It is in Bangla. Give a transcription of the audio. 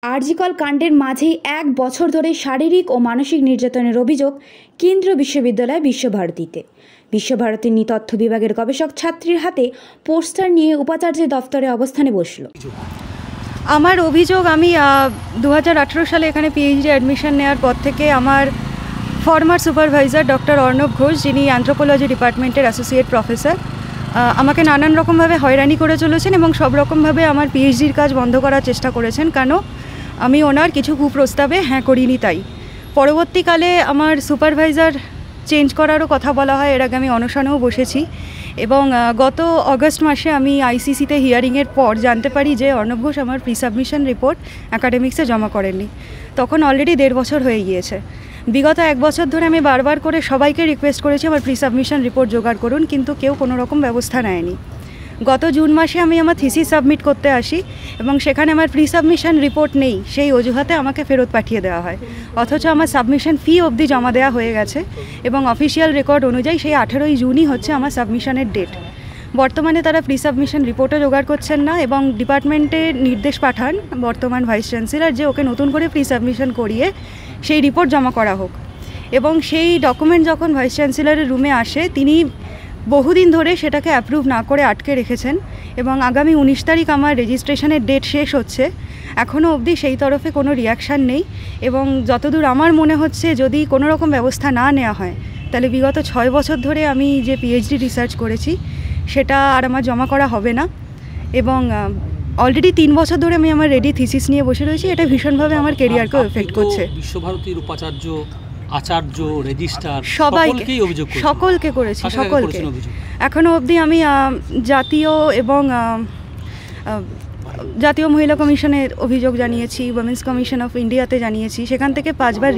আরজিকর কাণ্ডের মাঝেই ১ বছর ধরে শারীরিক ও মানসিক নির্যাতনের অভিযোগ কেন্দ্রীয় বিশ্ববিদ্যালয় বিশ্বভারতীতে। বিশ্বভারতীর নৃতত্ত্ব বিভাগের গবেষক ছাত্রীর হাতে পোস্টার নিয়ে উপাচার্যের দফতরে অবস্থানে বসল। আমার অভিযোগ, আমি 2018 সালে এখানে পিএইচডি অ্যাডমিশন নেওয়ার পর থেকে আমার former supervisor doctor Arnab Ghosh, যিনি অ্যানথ্রোপোলজি ডিপার্টমেন্টের অ্যাসোসিয়েট প্রফেসর, আমাকে নানান রকমভাবে হয়রানি করে চলেছেন এবং সব রকমভাবে আমার পিএইচডির কাজ বন্ধ করার চেষ্টা করেছেন, কেন আমি ওনার কিছু কুপ্রস্তাবে হ্যাঁ করিনি। তাই পরবর্তীকালে আমার সুপারভাইজার চেঞ্জ করারও কথা বলা হয়। এর আগে আমি অনশনেও বসেছি এবং গত অগস্ট মাসে আমি আইসিসিতে হিয়ারিংয়ের পর জানতে পারি যে অর্ণব ঘোষ আমার প্রি সাবমিশন রিপোর্ট অ্যাকাডেমিক্সে জমা করেননি। তখন অলরেডি 1.5 বছর হয়ে গিয়েছে। বিগত 1 বছর ধরে আমি বারবার করে সবাইকে রিকোয়েস্ট করেছি আমার প্রি সাবমিশন রিপোর্ট জোগাড় করুন, কিন্তু কেউ কোনো রকম ব্যবস্থা নেয়নি। গত জুন মাসে আমি আমার থিসিস সাবমিট করতে আসি এবং সেখানে আমার প্রি সাবমিশন রিপোর্ট নেই, সেই অজুহাতে আমাকে ফেরত পাঠিয়ে দেওয়া হয়। অথচ আমার সাবমিশন ফি অবধি জমা দেওয়া হয়ে গেছে এবং অফিসিয়াল রেকর্ড অনুযায়ী সেই 18ই জুনই হচ্ছে আমার সাবমিশনের ডেট। বর্তমানে তারা প্রি সাবমিশন রিপোর্টও জোগাড় করছেন না এবং ডিপার্টমেন্টে নির্দেশ পাঠান বর্তমান ভাইস চ্যান্সেলর যে ওকে নতুন করে প্রি সাবমিশন করিয়ে সেই রিপোর্ট জমা করা হোক। এবং সেই ডকুমেন্ট যখন ভাইস চ্যান্সেলরের রুমে আসে, তিনি বহুদিন ধরে সেটাকে অ্যাপ্রুভ না করে আটকে রেখেছেন এবং আগামী 19 তারিখ আমার রেজিস্ট্রেশনের ডেট শেষ হচ্ছে, এখনও অবধি সেই তরফে কোনো রিয়াকশান নেই। এবং যতদূর আমার মনে হচ্ছে, যদি কোনো রকম ব্যবস্থা না নেওয়া হয় তাহলে বিগত 6 বছর ধরে আমি যে পিএইচডি রিসার্চ করেছি সেটা আর আমার জমা করা হবে না। এবং অলরেডি 3 বছর ধরে আমি আমার রেডি থিসিস নিয়ে বসে রয়েছি। এটা ভীষণভাবে আমার কেরিয়ারকেও এফেক্ট করছে। বিশ্বভারতীর উপাচার্য, আচার্য, রেজিস্ট্রার সকলকে করেছি, সকলকে। এখনও অবধি আমি জাতীয় এবং জাতীয় মহিলা কমিশনের অভিযোগ জানিয়েছি, উইমেন্স কমিশন অফ ইন্ডিয়াতে জানিয়েছি, সেখান থেকে 5 বার